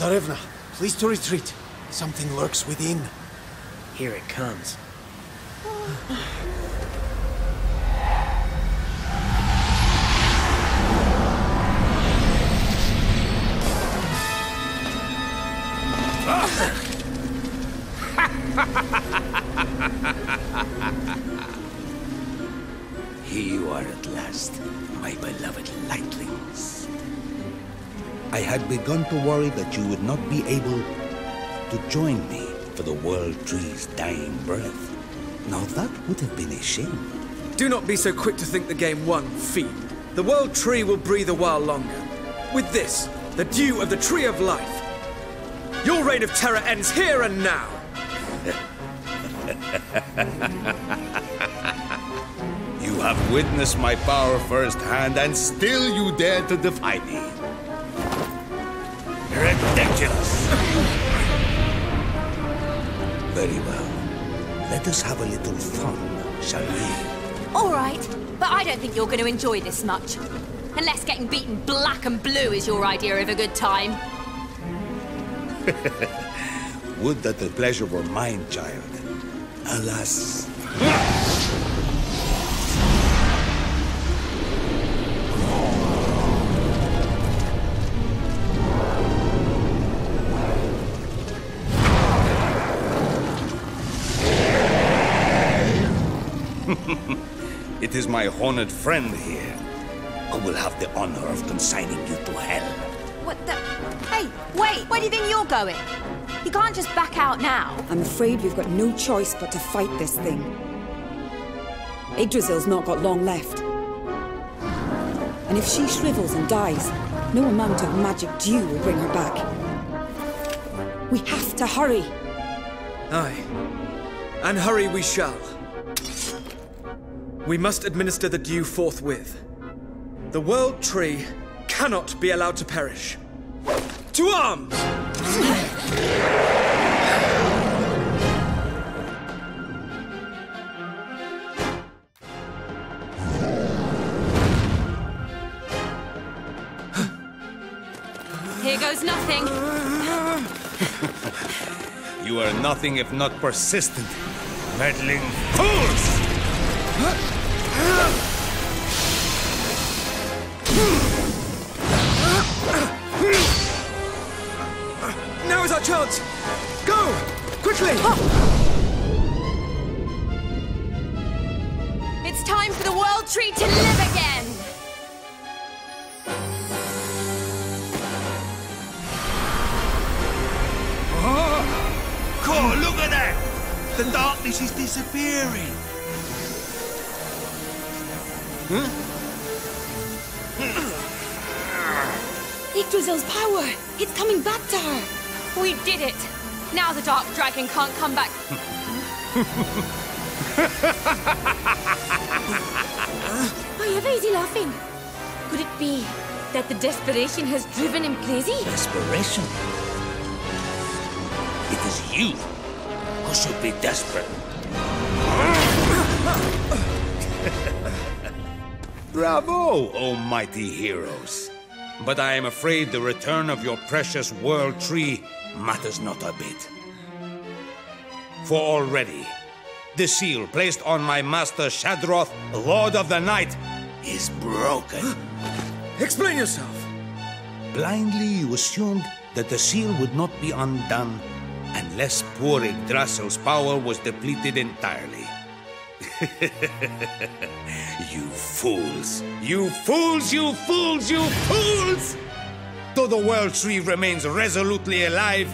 Tsarevna, please to retreat. Something lurks within. Here it comes. Here you are at last, my beloved lightlings. I had begun to worry that you would not be able to join me for the World Tree's dying breath. Now that would have been a shame. Do not be so quick to think the game won, fiend. The World Tree will breathe a while longer. With this, the dew of the Tree of Life. Your reign of terror ends here and now. You have witnessed my power firsthand, and still you dare to defy me. Ridiculous! Very well. Let us have a little fun, shall we? All right, but I don't think you're going to enjoy this much. Unless getting beaten black and blue is your idea of a good time. Would that the pleasure were mine, child. Alas. It is my honored friend here who will have the honor of consigning you to hell. What the... Hey, wait! Where do you think you're going? You can't just back out now. I'm afraid we've got no choice but to fight this thing. Yggdrasil's not got long left. And if she shrivels and dies, no amount of magic dew will bring her back. We have to hurry. Aye. And hurry we shall. We must administer the dew forthwith. The World Tree cannot be allowed to perish. To arms! Here goes nothing. You are nothing if not persistent, meddling fools! Now is our chance! Go! Quickly! It's time for the World Tree to live again! Oh, look at that! The darkness is disappearing! Yggdrasil's power! It's coming back to her! We did it! Now the Dark Dragon can't come back. Why is he laughing? Could it be that the desperation has driven him crazy? Desperation? It is you who should be desperate. Bravo, oh mighty heroes. But I am afraid the return of your precious World Tree matters not a bit. For already, the seal placed on my master Shadroth, Lord of the Night, is broken. Explain yourself. Blindly you assumed that the seal would not be undone unless poor Yggdrasil's power was depleted entirely. You fools! You fools! You fools! You fools! Though the World Tree remains resolutely alive,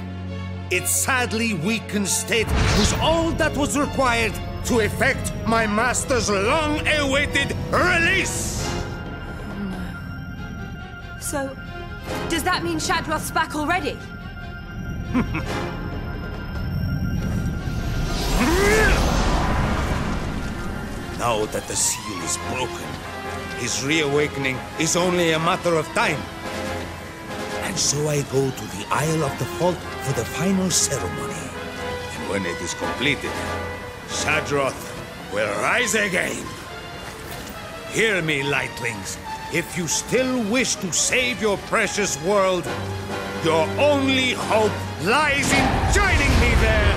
its sadly weakened state was all that was required to effect my master's long-awaited release! So, does that mean Shadroth's back already? Now that the seal is broken, his reawakening is only a matter of time. And so I go to the Isle of the Fault for the final ceremony. And when it is completed, Shadroth will rise again. Hear me, lightlings. If you still wish to save your precious world, Your only hope lies in joining me there!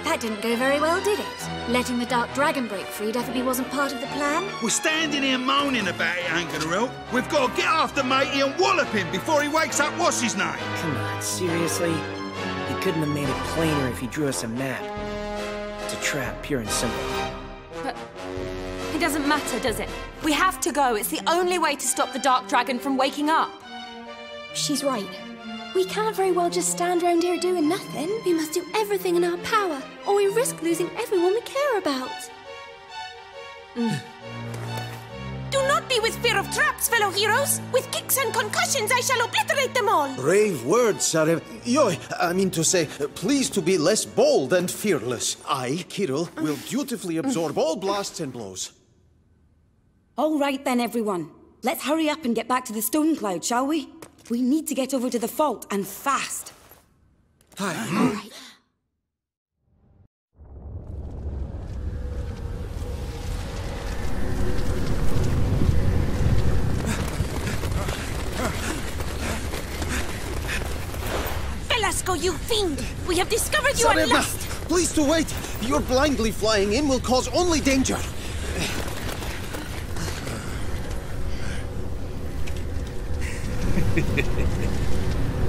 That didn't go very well, did it? Letting the Dark Dragon break free definitely wasn't part of the plan. We're standing here moaning about it ain't gonna help. We've got to get after matey and wallop him before he wakes up what's his name. Come on, seriously? He couldn't have made it plainer if he drew us a map. It's a trap, pure and simple. But it doesn't matter, does it? We have to go. It's the only way to stop the Dark Dragon from waking up. She's right. We can't very well just stand around here doing nothing. We must do everything in our power, or we risk losing everyone we care about. Do not be with fear of traps, fellow heroes. With kicks and concussions, I shall obliterate them all. Brave words, Sarah. I mean to say, please to be less bold and fearless. I, Kirill, will dutifully absorb all blasts and blows. All right then, everyone. Let's hurry up and get back to the Stone Cloud, shall we? We need to get over to the fault, and fast. Hi. All right. Velasco, you fiend! We have discovered you at last! Please to wait. Your blindly flying in will cause only danger.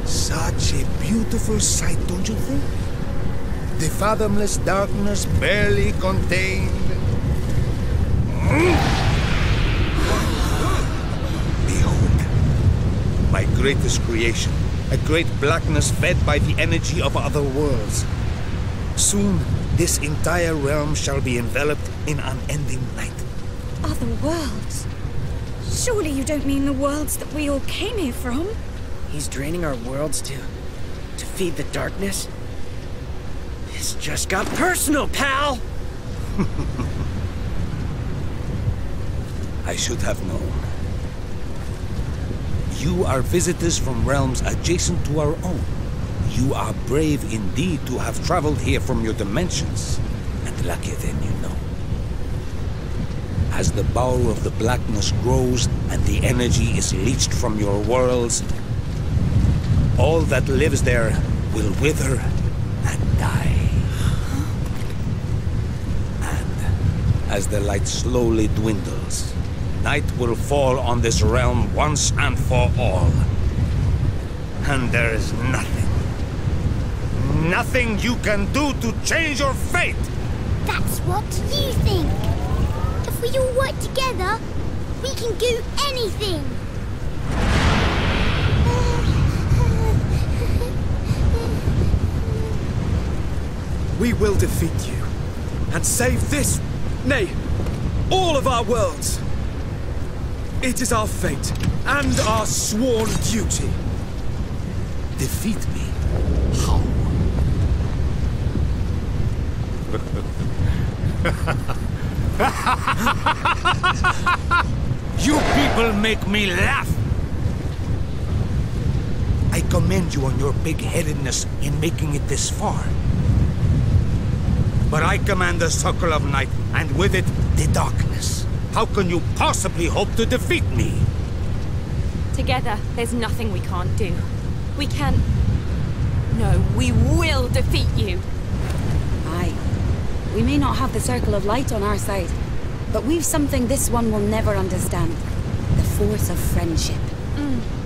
Such a beautiful sight, don't you think? The fathomless darkness barely contained. Behold, my greatest creation, a great blackness fed by the energy of other worlds. Soon, this entire realm shall be enveloped in unending night. Other worlds? Surely you don't mean the worlds that we all came here from? He's draining our worlds to feed the darkness? This just got personal, pal! I should have known. You are visitors from realms adjacent to our own. You are brave indeed to have traveled here from your dimensions, and luckier than you know. As the power of the blackness grows and the energy is leached from your worlds, all that lives there will wither and die. And as the light slowly dwindles, night will fall on this realm once and for all. And there is nothing you can do to change your fate! That's what you think. If we all work together, we can do anything. We will defeat you and save this, nay, all of our worlds. It is our fate and our sworn duty. Defeat me? How? You people make me laugh! I commend you on your big-headedness in making it this far. But I command the circle of night, and with it, the darkness. How can you possibly hope to defeat me? Together, there's nothing we can't do. We can... No, we will defeat you. Aye. We may not have the Circle of Light on our side, but we've something this one will never understand. The force of friendship.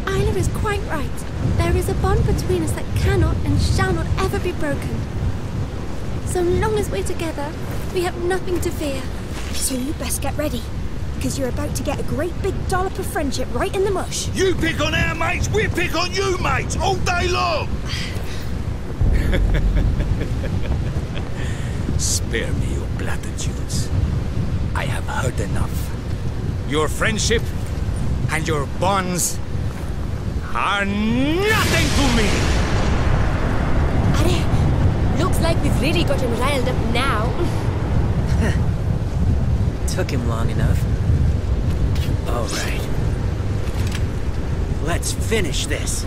Isla is quite right. There is a bond between us that cannot and shall not ever be broken. So long as we're together, we have nothing to fear. So you best get ready, because you're about to get a great big dollop of friendship right in the mush. You pick on our mates, we pick on you mates, all day long! Spare me your platitudes. I have heard enough. Your friendship and your bonds are nothing to me! Looks like we've really got him riled up now. Took him long enough. All right. Let's finish this.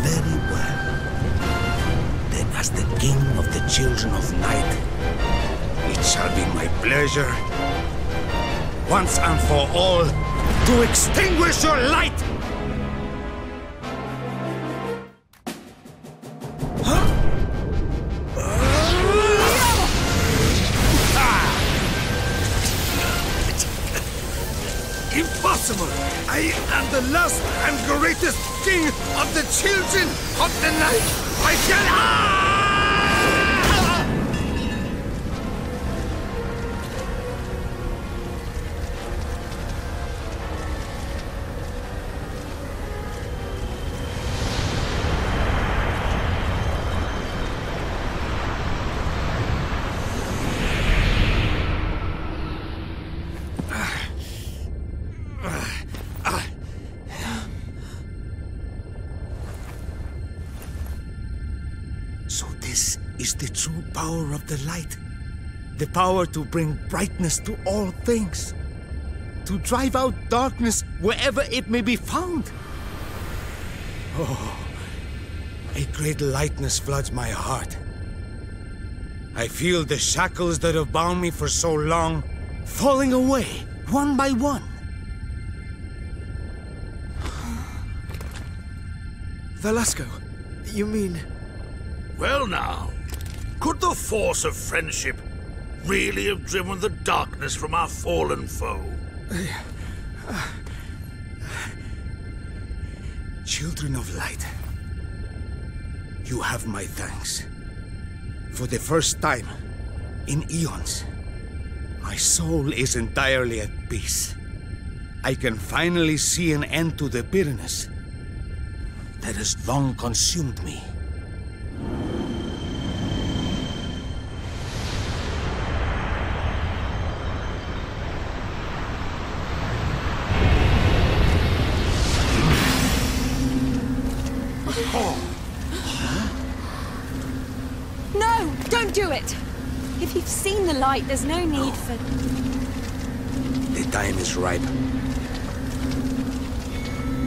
Very well. Then as the king of the children of night, it shall be my pleasure, once and for all, to extinguish your light! Impossible! I am the last and greatest king of the children of the night! I shall... So this is the true power of the light. The power to bring brightness to all things. To drive out darkness wherever it may be found. Oh, a great lightness floods my heart. I feel the shackles that have bound me for so long falling away, one by one. Velasco, you mean... Well now, could the force of friendship really have driven the darkness from our fallen foe? Children of light, you have my thanks. For the first time in eons, my soul is entirely at peace. I can finally see an end to the bitterness that has long consumed me. No, don't do it! If you've seen the light, there's no need for... The time is ripe.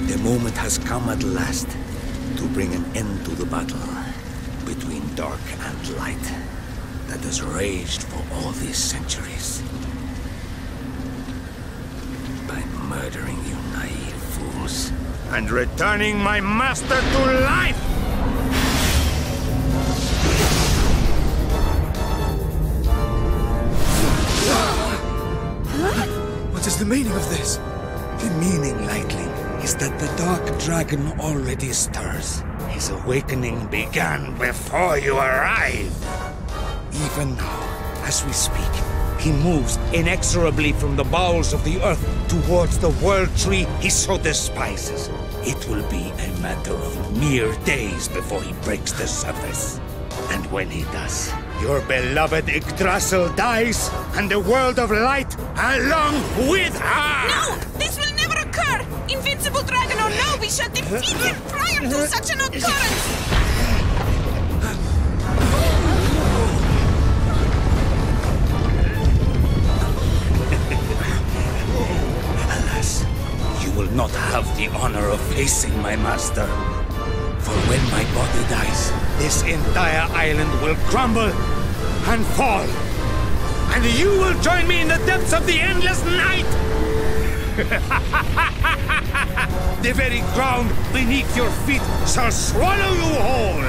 The moment has come at last to bring an end to the battle between dark and light that has raged for all these centuries. By murdering you naive fools and returning my master to life! What is the meaning of this? The meaning, Lightling, is that the Dark Dragon already stirs. His awakening began before you arrived. Even now, as we speak, he moves inexorably from the bowels of the earth towards the world tree he so despises. It will be a matter of mere days before he breaks the surface. And when he does, your beloved Yggdrasil dies, and the world of light along with her! No! This will never occur! Invincible dragon or no, we shall defeat him prior to such an occurrence! Alas, you will not have the honor of facing my master. For when my body dies, this entire island will crumble and fall. And you will join me in the depths of the endless night! The very ground beneath your feet shall swallow you whole!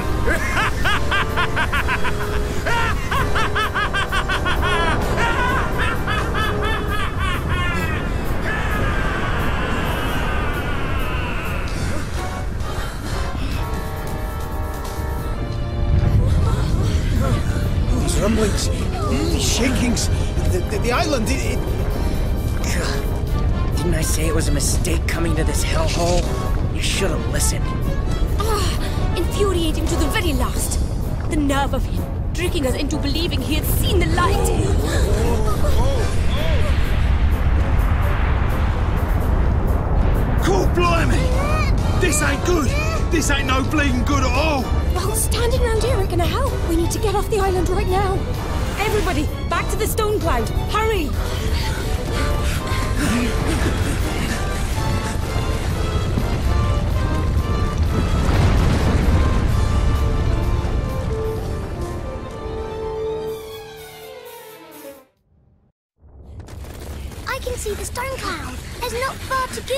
Rumblings, shakings, the island, Didn't I say it was a mistake coming to this hellhole? You should have listened. Ah, infuriating to the very last. The nerve of him, tricking us into believing he had seen the light. Cool, blimey! This ain't good! This ain't no bleeding good at all! Well, standing around here ain't gonna help. We need to get off the island right now. Everybody, back to the stone cloud! Hurry! I can see the storm cloud. There's not far to go.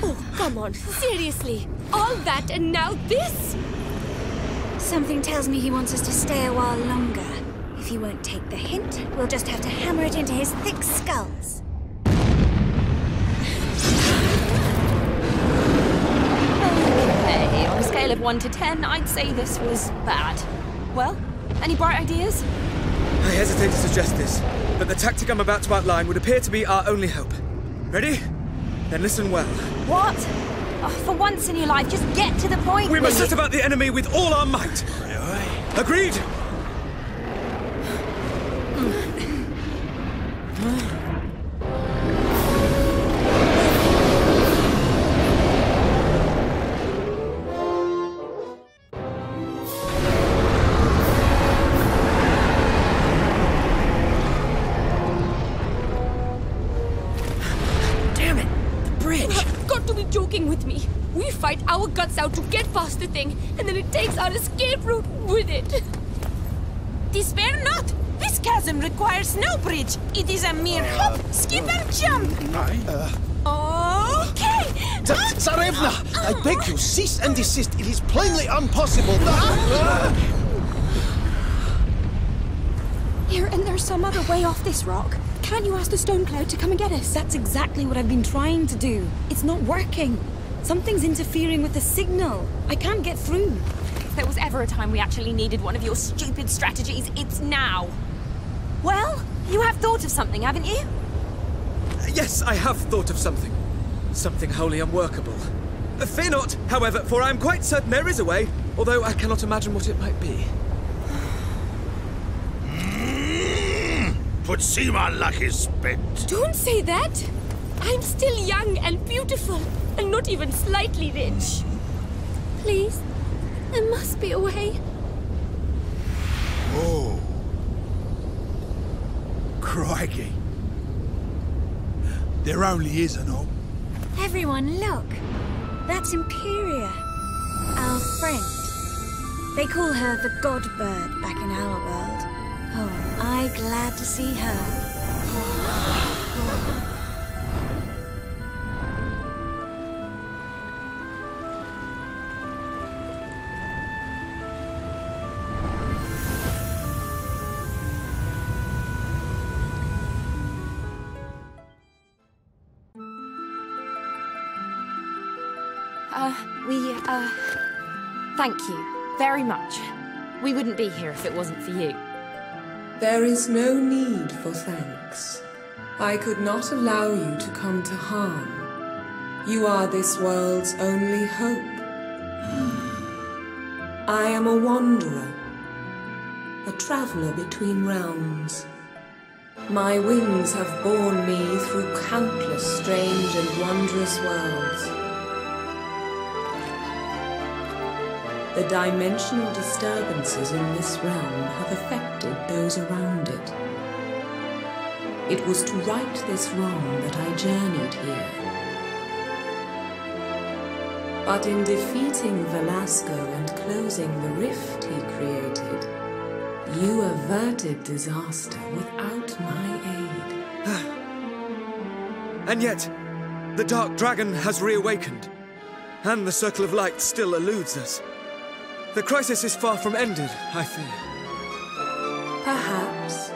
Oh, come on, seriously. All that and now this? Something tells me he wants us to stay a while longer. If he won't take the hint, we'll just have to hammer it into his thick skulls. Okay, on a scale of 1 to 10, I'd say this was bad. Well, any bright ideas? I hesitate to suggest this, but the tactic I'm about to outline would appear to be our only hope. Ready? Then listen well. What? Oh, for once in your life, just get to the point. We must set about the enemy with all our might. Agreed? With me. We fight our guts out to get past the thing, and then it takes our escape route with it. Despair not! This chasm requires no bridge. It is a mere hop, skip, and jump. Okay! Tsarevna! I beg you, cease and desist. It is plainly impossible. Here, and there's some other way off this rock. Can't you ask the stone cloud to come and get us? That's exactly what I've been trying to do. It's not working. Something's interfering with the signal. I can't get through. If there was ever a time we actually needed one of your stupid strategies, it's now. Well, you have thought of something, haven't you? Yes, I have thought of something. Something wholly unworkable. Fear not, however, for I am quite certain there is a way, although I cannot imagine what it might be. But see my luck is spent. Don't say that. I'm still young and beautiful, and not even slightly rich. Please, there must be a way. Oh. Crikey. There only is an hope. Everyone, look. That's Imperia, our friend. They call her the God Bird back in our world. Oh, am I glad to see her. Thank you very much. We wouldn't be here if it wasn't for you. There is no need for thanks. I could not allow you to come to harm. You are this world's only hope. I am a wanderer, a traveler between realms. My wings have borne me through countless strange and wondrous worlds. The dimensional disturbances in this realm have affected those around it. It was to right this wrong that I journeyed here. But in defeating Velasco and closing the rift he created, you averted disaster without my aid. And yet, the Dark Dragon has reawakened, and the Circle of Light still eludes us. The crisis is far from ended, I fear. Perhaps.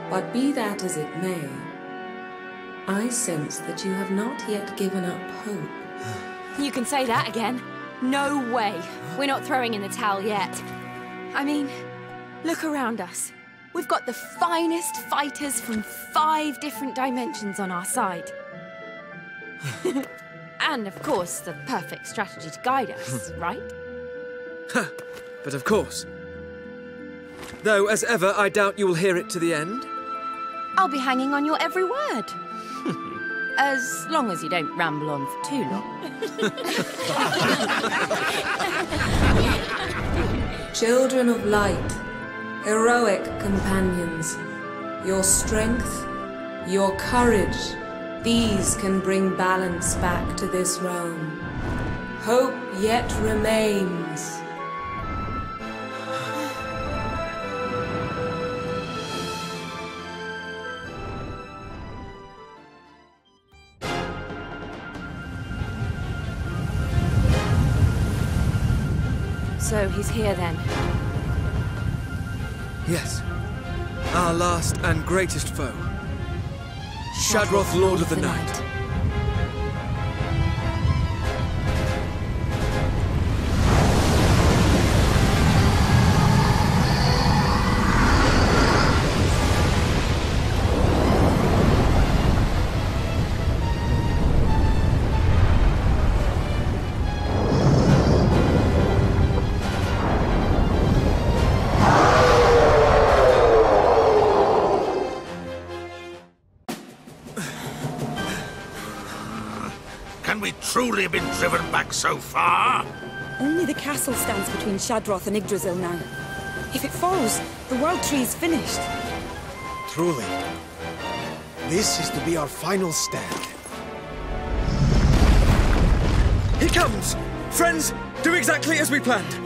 But be that as it may, I sense that you have not yet given up hope. You can say that again. No way. We're not throwing in the towel yet. I mean, look around us. We've got the finest fighters from 5 different dimensions on our side. And, of course, the perfect strategy to guide us, right? But of course. Though, as ever, I doubt you will hear it to the end. I'll be hanging on your every word. As long as you don't ramble on for too long. Children of light, heroic companions, your strength, your courage, these can bring balance back to this realm. Hope yet remains. So he's here then? Yes. Our last and greatest foe. Shadroth, Lord of the Night. Can we truly have been driven back so far? Only the castle stands between Shadroth and Yggdrasil now. If it falls, the World Tree's finished. Truly. This is to be our final stand. He comes! Friends, do exactly as we planned.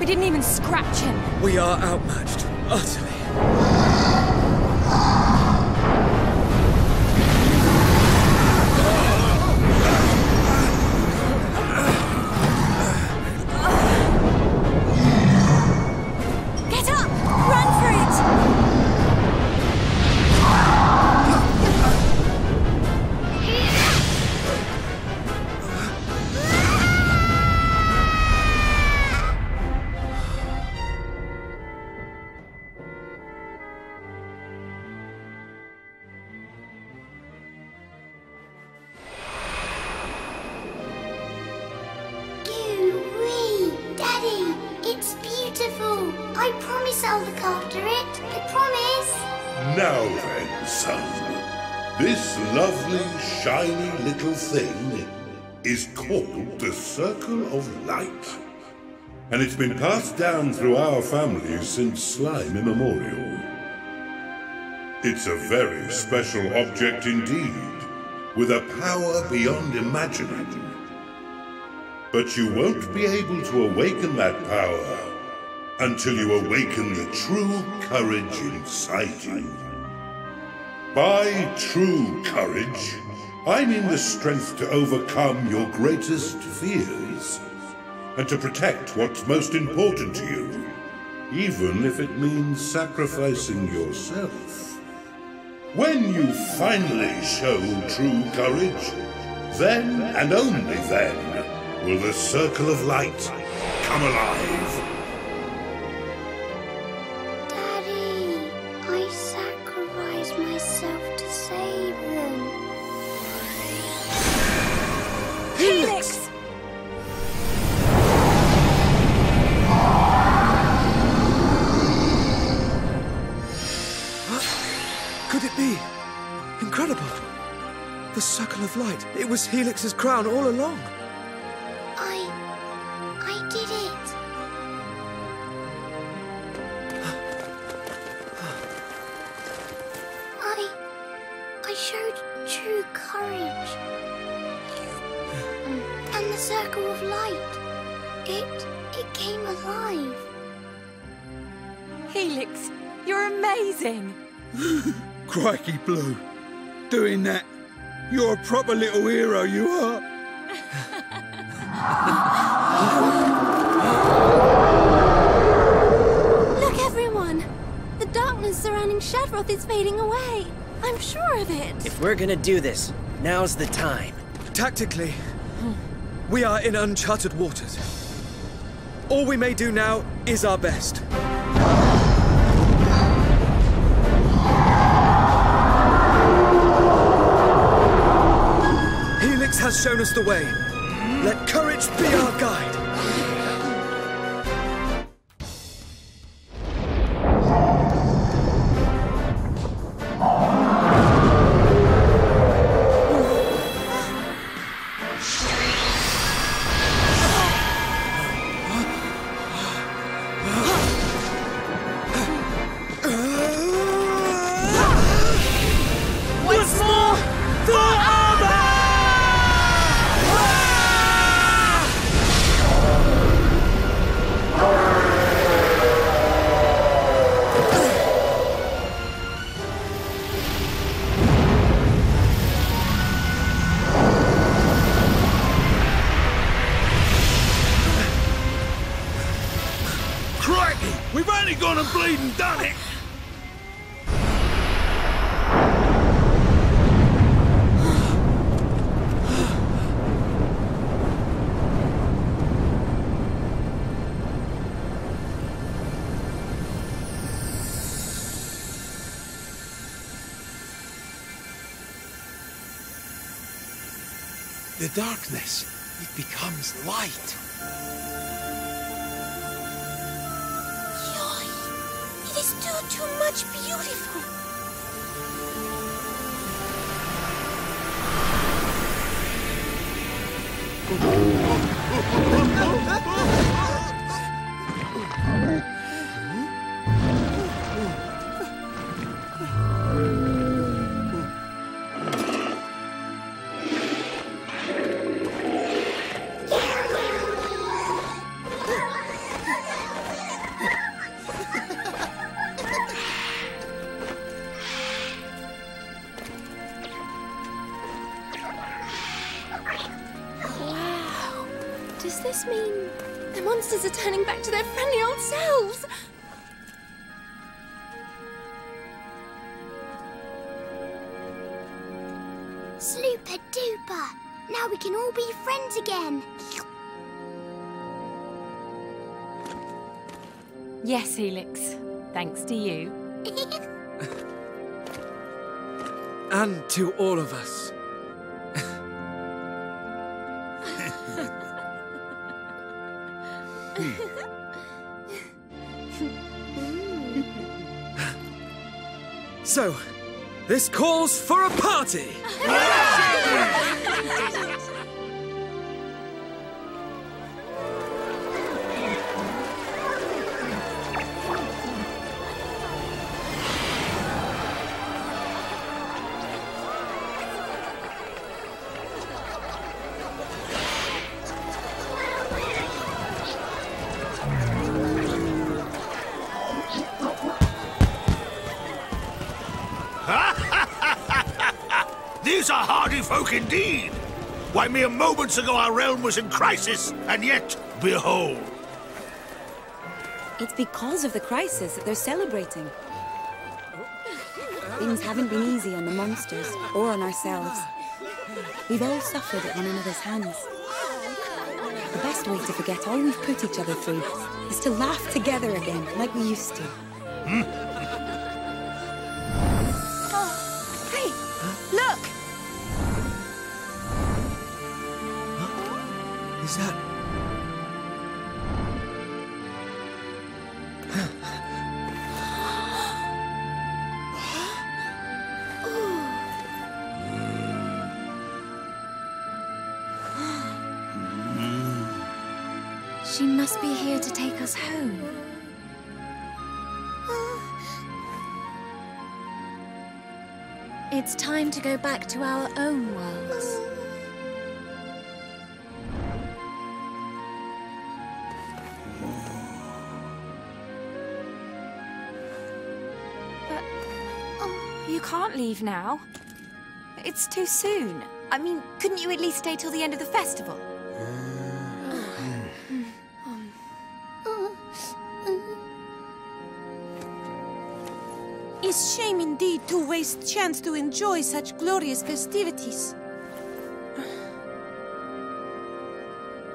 We didn't even scratch him. We are outmatched, utterly. Get up! Run for it! It's beautiful. I promise I'll look after it. I promise. Now then, son. This lovely, shiny little thing is called the Circle of Light. And it's been passed down through our family since slime immemorial. It's a very special object indeed, with a power beyond imagining. But you won't be able to awaken that power until you awaken the true courage inside you. By true courage, I mean the strength to overcome your greatest fears and to protect what's most important to you, even if it means sacrificing yourself. When you finally show true courage, then and only then will the Circle of Light come alive. Daddy, I sacrificed myself to save them. Helix! Could it be? Incredible! The Circle of Light. It was Helix's crown all along. I did it. I showed true courage. And the circle of light. It came alive. Helix, you're amazing. Crikey, Blue. Doing that. You're a proper little hero, you are. Look, everyone! The darkness surrounding Shadroth is fading away. I'm sure of it. If we're gonna do this, now's the time. Tactically, we are in uncharted waters. All we may do now is our best. Helix has shown us the way. Let courage be our guide. Once more, for Arba! Crikey! We've only gone and bleeding done it! The darkness, it becomes light. It is still too much beautiful. Wow. Does this mean the monsters are turning back to their friendly old selves? Slooper duper. Now we can all be friends again. Yes, Helix. Thanks to you. And to all of us. So, this calls for a party! These are hardy folk indeed! Why, mere moments ago our realm was in crisis, and yet, behold! It's because of the crisis that they're celebrating. Things haven't been easy on the monsters, or on ourselves. We've all suffered at one another's hands. The best way to forget all we've put each other through is to laugh together again, like we used to. Hey, look! Is that... She must be here to take us home. It's time to go back to our own worlds. You can't leave now. It's too soon. I mean, couldn't you at least stay till the end of the festival? It's shame indeed to waste chance to enjoy such glorious festivities.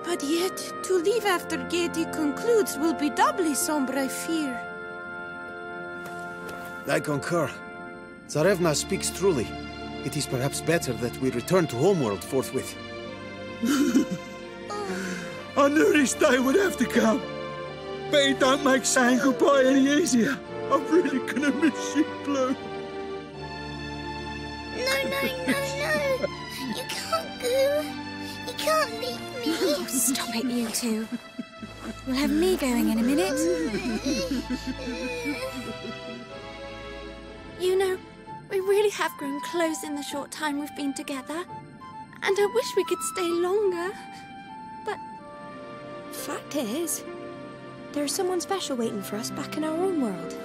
But yet, to leave after gaiety concludes will be doubly sombre, I fear. I concur. Tsarevna speaks truly. It is perhaps better that we return to Homeworld forthwith. I knew this day would have to come. But it don't make saying goodbye any easier. I'm really gonna miss you, Blue. No. You can't go. You can't leave me. Oh, stop it, you two. We'll have me going in a minute. You know, we really have grown close in the short time we've been together. And I wish we could stay longer. But fact is, there's someone special waiting for us back in our own world.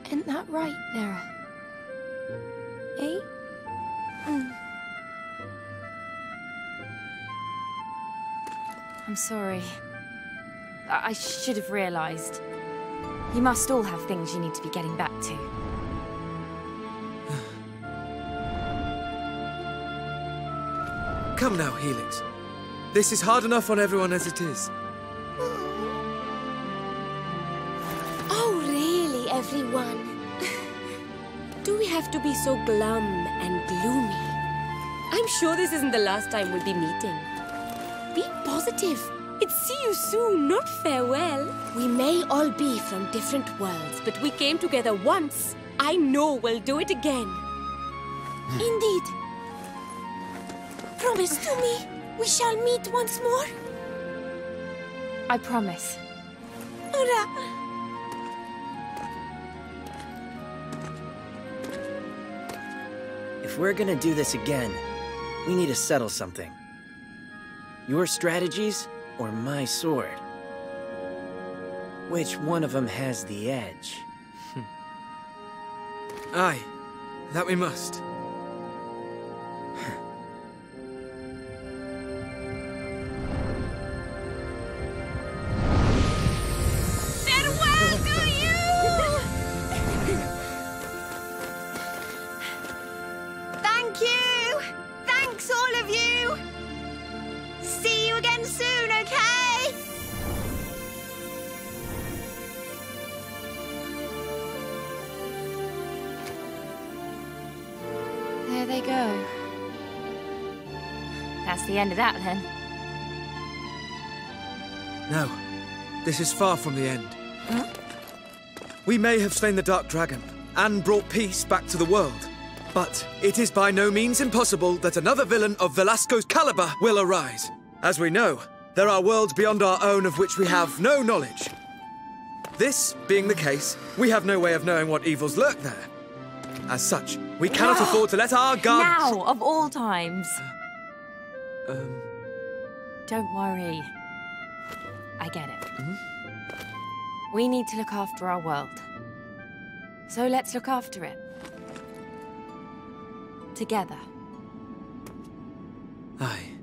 Isn't that right, Nera? Eh? I'm sorry. I should have realized. You must all have things you need to be getting back to. Come now, Helix. This is hard enough on everyone as it is. oh, really, everyone? Do we have to be so glum and gloomy? I'm sure this isn't the last time we'll be meeting. Be positive. It's see you soon, not farewell. We may all be from different worlds, but we came together once. I know we'll do it again. Indeed. Promise to me, we shall meet once more. I promise. Hurrah! If we're gonna do this again, we need to settle something. Your strategies or my sword? Which one of them has the edge? Aye, that we must. Farewell to you! Thank you! Thanks, all of you! See you again soon, okay? There they go. That's the end of that, then. No, this is far from the end. Huh? We may have slain the Dark Dragon and brought peace back to the world, but it is by no means impossible that another villain of Velasco's caliber will arise. As we know, there are worlds beyond our own of which we have no knowledge. This being the case, we have no way of knowing what evils lurk there. As such, we cannot afford to let our guard... Now, of all times. Don't worry. I get it. We need to look after our world. So let's look after it. Together. Aye.